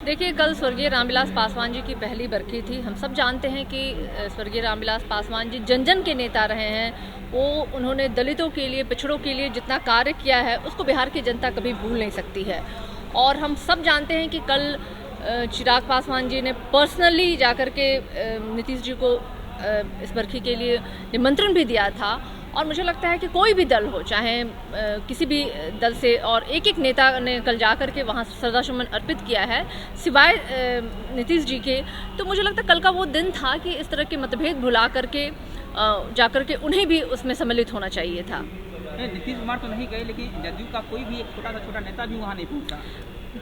देखिए, कल स्वर्गीय रामविलास पासवान जी की पहली बरखी थी। हम सब जानते हैं कि स्वर्गीय रामविलास पासवान जी जन जन के नेता रहे हैं। वो उन्होंने दलितों के लिए, पिछड़ों के लिए जितना कार्य किया है उसको बिहार की जनता कभी भूल नहीं सकती है। और हम सब जानते हैं कि कल चिराग पासवान जी ने पर्सनली जाकर के नीतीश जी को इस बरखी के लिए निमंत्रण भी दिया था। और मुझे लगता है कि कोई भी दल हो, चाहे किसी भी दल से, और एक एक नेता ने कल जाकर के वहाँ श्रद्धासुमन अर्पित किया है सिवाय नीतीश जी के। तो मुझे लगता है कल का वो दिन था कि इस तरह के मतभेद भुला करके जाकर के उन्हें भी उसमें सम्मिलित होना चाहिए था। नीतीश कुमार तो नहीं गए, लेकिन जदयू का कोई भी एक छोटा नेता भी वहाँ नहीं पहुँचा।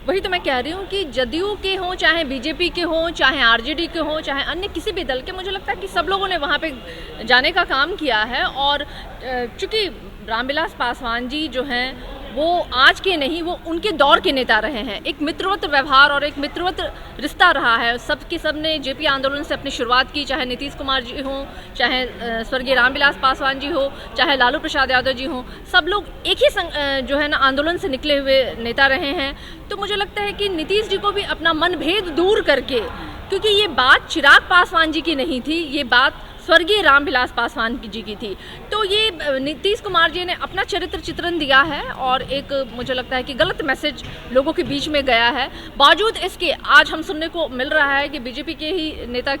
वही तो मैं कह रही हूँ कि जदयू के हों, चाहे बीजेपी के हों, चाहे आरजेडी के हों, चाहे अन्य किसी भी दल के, मुझे लगता है कि सब लोगों ने वहाँ पे जाने का काम किया है। और चूंकि रामविलास पासवान जी जो हैं वो आज के नहीं, वो उनके दौर के नेता रहे हैं। एक मित्रवत व्यवहार और एक मित्रवत रिश्ता रहा है। सब ने जेपी आंदोलन से अपनी शुरुआत की, चाहे नीतीश कुमार जी हों, चाहे स्वर्गीय रामविलास पासवान जी हो, चाहे लालू प्रसाद यादव जी हों, सब लोग एक ही जो है ना आंदोलन से निकले हुए नेता रहे हैं। तो मुझे लगता है कि नीतीश जी को भी अपना मनभेद दूर करके, क्योंकि ये बात चिराग पासवान जी की नहीं थी, ये बात स्वर्गीय रामविलास पासवान जी की थी। तो ये नीतीश कुमार जी ने अपना चरित्र चित्रण दिया है और एक मुझे लगता है कि गलत मैसेज लोगों के बीच में गया है। बावजूद इसके आज हम सुनने को मिल रहा है कि बीजेपी के ही नेता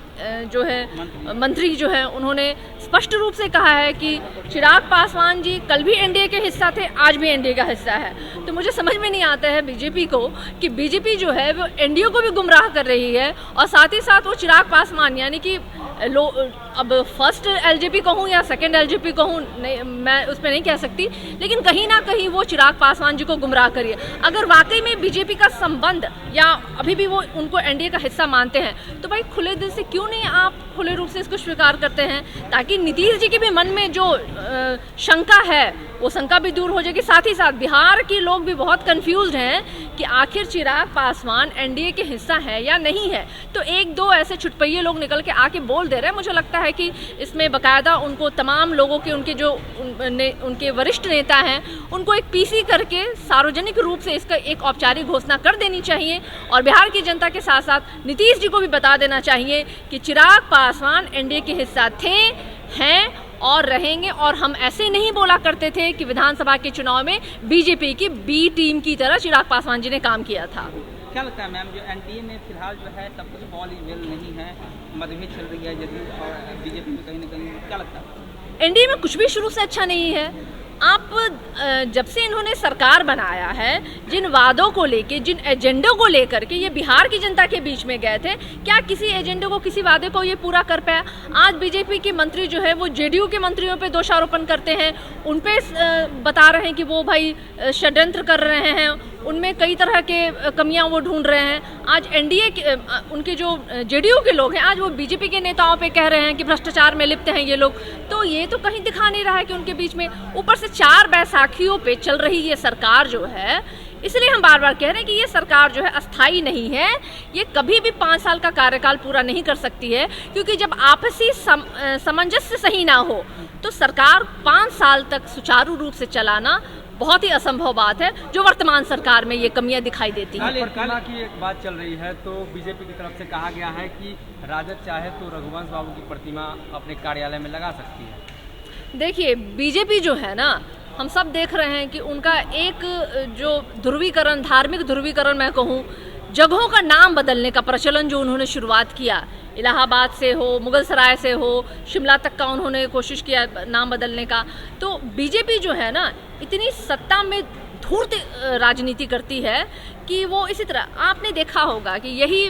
जो है मंत्री जो है, उन्होंने स्पष्ट रूप से कहा है कि चिराग पासवान जी कल भी एनडीए के हिस्सा थे, आज भी एनडीए का हिस्सा है। तो मुझे समझ में नहीं आता है बीजेपी को कि बीजेपी जो है वो एनडीए को भी गुमराह कर रही है और साथ ही साथ वो चिराग पासवान यानी कि अब फर्स्ट एलजेपी कहूँ या सेकंड एलजेपी कहूँ, नहीं मैं उस पर नहीं कह सकती, लेकिन कहीं ना कहीं वो चिराग पासवान जी को गुमराह करिए। अगर वाकई में बीजेपी का संबंध या अभी भी वो उनको एनडीए का हिस्सा मानते हैं तो भाई खुले दिल से क्यों नहीं आप खुले रूप से इसको स्वीकार करते हैं, ताकि नीतीश जी के भी मन में जो शंका है वो शंका भी दूर हो जाएगी। साथ ही साथ बिहार के लोग भी बहुत कंफ्यूज्ड हैं कि आखिर चिराग पासवान एनडीए के हिस्सा है या नहीं है। तो एक दो ऐसे छुटपैये लोग निकल के आके बोल दे रहे हैं। मुझे लगता है कि इसमें बाकायदा उनको तमाम लोगों के, उनके जो उनके वरिष्ठ नेता हैं, उनको एक पीसी करके सार्वजनिक रूप से इसका एक औपचारिक घोषणा कर देनी चाहिए। और बिहार की जनता के साथ साथ नीतीश जी को भी बता देना चाहिए कि चिराग पासवान एनडीए के हिस्सा थे, हैं और रहेंगे। और हम ऐसे नहीं बोला करते थे कि विधानसभा के चुनाव में बीजेपी की बी टीम की तरह चिराग पासवान जी ने काम किया था। क्या लगता है मैम, जो एनडीए में फिलहाल जो है सब कुछ ऑल इज वेल नहीं है, मतभेद चल रही है जदयू और बीजेपी में कहीं ना कहीं, क्या लगता है? एनडीए में कुछ भी शुरू से अच्छा नहीं है। आप जब से इन्होंने सरकार बनाया है, जिन वादों को लेके, जिन एजेंडों को लेकर के ये बिहार की जनता के बीच में गए थे, क्या किसी एजेंडे को, किसी वादे को ये पूरा कर पाया? आज बीजेपी के मंत्री जो है वो जेडीयू के मंत्रियों पे दोषारोपण करते हैं, उन पे बता रहे हैं कि वो भाई षड्यंत्र कर रहे हैं, उनमें कई तरह के कमियां वो ढूंढ रहे हैं। आज एनडीए के उनके जो जेडीयू के लोग हैं, आज वो बीजेपी के नेताओं पे कह रहे हैं कि भ्रष्टाचार में लिप्त हैं ये लोग। तो ये तो कहीं दिखा नहीं रहा है कि उनके बीच में, ऊपर से 4 बैसाखियों पे चल रही ये सरकार जो है, इसलिए हम बार बार कह रहे हैं कि ये सरकार जो है अस्थाई नहीं है। ये कभी भी 5 साल का कार्यकाल पूरा नहीं कर सकती है, क्योंकि जब आपसी सामंजस्य सही ना हो तो सरकार 5 साल तक सुचारू रूप से चलाना बहुत ही असंभव बात है, जो वर्तमान सरकार में ये कमियां दिखाई देती हैं। प्रतिमा की एक बात चल रही है, तो बीजेपी की तरफ से कहा गया है कि राजद चाहे तो रघुवंश बाबू की प्रतिमा अपने कार्यालय में लगा सकती है। देखिए, बीजेपी जो है ना, हम सब देख रहे हैं कि उनका एक जो ध्रुवीकरण, धार्मिक ध्रुवीकरण मैं कहूँ, जगहों का नाम बदलने का प्रचलन जो उन्होंने शुरुआत किया, इलाहाबाद से हो, मुगल सराय से हो, शिमला तक का उन्होंने कोशिश किया नाम बदलने का। तो बीजेपी जो है ना, इतनी सत्ता में धूर्त राजनीति करती है कि वो इसी तरह, आपने देखा होगा कि यही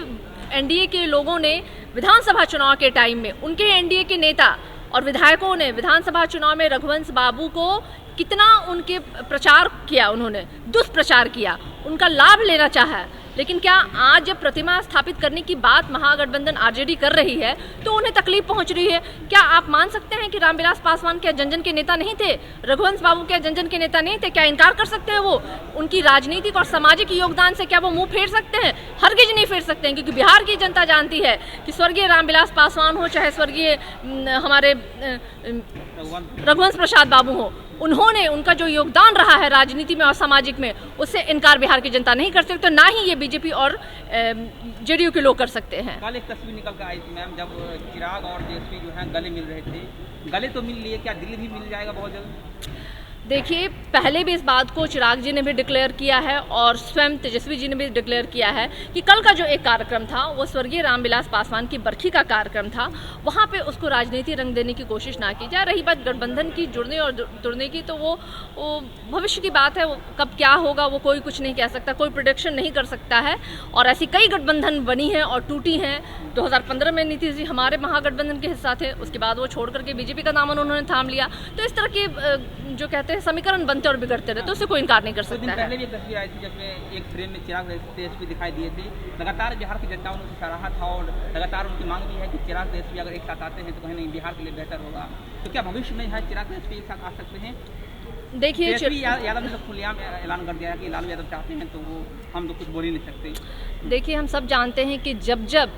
एनडीए के लोगों ने विधानसभा चुनाव के टाइम में, उनके एनडीए के नेता और विधायकों ने विधानसभा चुनाव में रघुवंश बाबू को कितना उनके प्रचार किया, उन्होंने दुष्प्रचार किया, उनका लाभ लेना चाहा। लेकिन क्या आज जब प्रतिमा स्थापित करने की बात महागठबंधन आरजेडी कर रही है तो उन्हें तकलीफ पहुंच रही है? क्या आप मान सकते हैं कि रामविलास पासवान क्या जन जन के नेता नहीं थे? रघुवंश बाबू क्या जन जन के नेता नहीं थे? क्या इनकार कर सकते हैं वो उनकी राजनीतिक और सामाजिक योगदान से? क्या वो मुंह फेर सकते हैं? हरगिज नहीं फेर सकते हैं, क्योंकि बिहार की जनता जानती है कि स्वर्गीय रामविलास पासवान हो, चाहे स्वर्गीय हमारे रघुवंश प्रसाद बाबू हो, उन्होंने उनका जो योगदान रहा है राजनीति में और सामाजिक में, उससे इनकार बिहार की जनता नहीं कर सकती, तो ना ही ये बीजेपी और जेडीयू के लोग कर सकते हैं। कल एक तस्वीर निकल कर आई थी मैम, जब चिराग और तेजस्वी जो है गले मिल रहे थे। गले तो मिल लिए, क्या दिल्ली भी मिल जाएगा बहुत जल्द? देखिए, पहले भी इस बात को चिराग जी ने भी डिक्लेयर किया है और स्वयं तेजस्वी जी ने भी डिक्लेयर किया है कि कल का जो एक कार्यक्रम था वो स्वर्गीय रामविलास पासवान की बरखी का कार्यक्रम था, वहाँ पे उसको राजनीति रंग देने की कोशिश ना की जाए। रही बात गठबंधन की जुड़ने और तुड़ने की, तो वो भविष्य की बात है, वो कब क्या होगा वो कोई कुछ नहीं कह सकता, कोई प्रोडिक्शन नहीं कर सकता है। और ऐसी कई गठबंधन बनी हैं और टूटी हैं। 2015 में नीतीश जी हमारे महागठबंधन के हिस्सा थे, उसके बाद वो छोड़ करके बीजेपी का दामन उन्होंने थाम लिया। तो इस तरह के जो कहते हैं समीकरण बनते और बिगड़ते रहे, तो उससे कोई इनकार नहीं कर सकता है। पहले भी एक तस्वीर आई थी जिसमें एक फ्रेम में चिराग तेजस्वी दिखाई दिए थे। लगातार बिहार की जनता ने उनसे सराहा था और लगातार उनकी मांग भी है कि चिराग तेजस्वी अगर एक साथ आते हैं तो कहीं नहीं बिहार के लिए बेहतर होगा। तो क्या भविष्य में है चिराग तेजस्वी एक साथ आ सकते हैं? देखिए, यादव ने तो खुलेआम ऐलान कर दिया है कि लालू यादव चाहते हैं, तो वो हम तो कुछ बोल ही नहीं सकते। देखिए, हम सब जानते हैं कि जब जब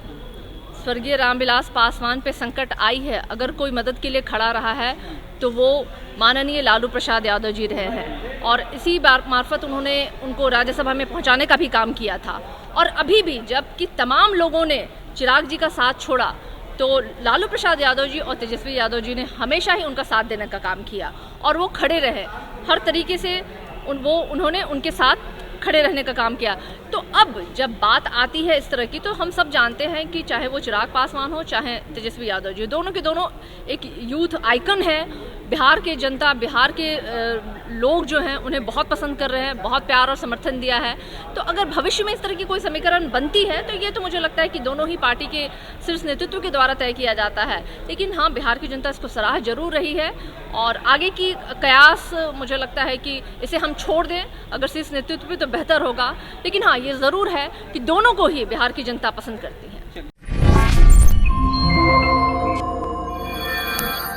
स्वर्गीय रामविलास पासवान पे संकट आई है, अगर कोई मदद के लिए खड़ा रहा है तो वो माननीय लालू प्रसाद यादव जी रहे हैं, और इसी बार मार्फत उन्होंने उनको राज्यसभा में पहुंचाने का भी काम किया था। और अभी भी जबकि तमाम लोगों ने चिराग जी का साथ छोड़ा, तो लालू प्रसाद यादव जी और तेजस्वी यादव जी ने हमेशा ही उनका साथ देने का काम किया और वो खड़े रहे हर तरीके से, उन्होंने उनके साथ खड़े रहने का काम किया। तो अब जब बात आती है इस तरह की, तो हम सब जानते हैं कि चाहे वो चिराग पासवान हो चाहे तेजस्वी यादव जी, दोनों के दोनों एक यूथ आइकन है। बिहार की जनता, बिहार के लोग जो हैं उन्हें बहुत पसंद कर रहे हैं, बहुत प्यार और समर्थन दिया है। तो अगर भविष्य में इस तरह की कोई समीकरण बनती है तो ये तो मुझे लगता है कि दोनों ही पार्टी के शीर्ष नेतृत्व के द्वारा तय किया जाता है। लेकिन हाँ, बिहार की जनता इसको सराह जरूर रही है और आगे की कयास मुझे लगता है कि इसे हम छोड़ दें अगर शीर्ष नेतृत्व पे तो बेहतर होगा। लेकिन हाँ, ये ज़रूर है कि दोनों को ही बिहार की जनता पसंद करती है।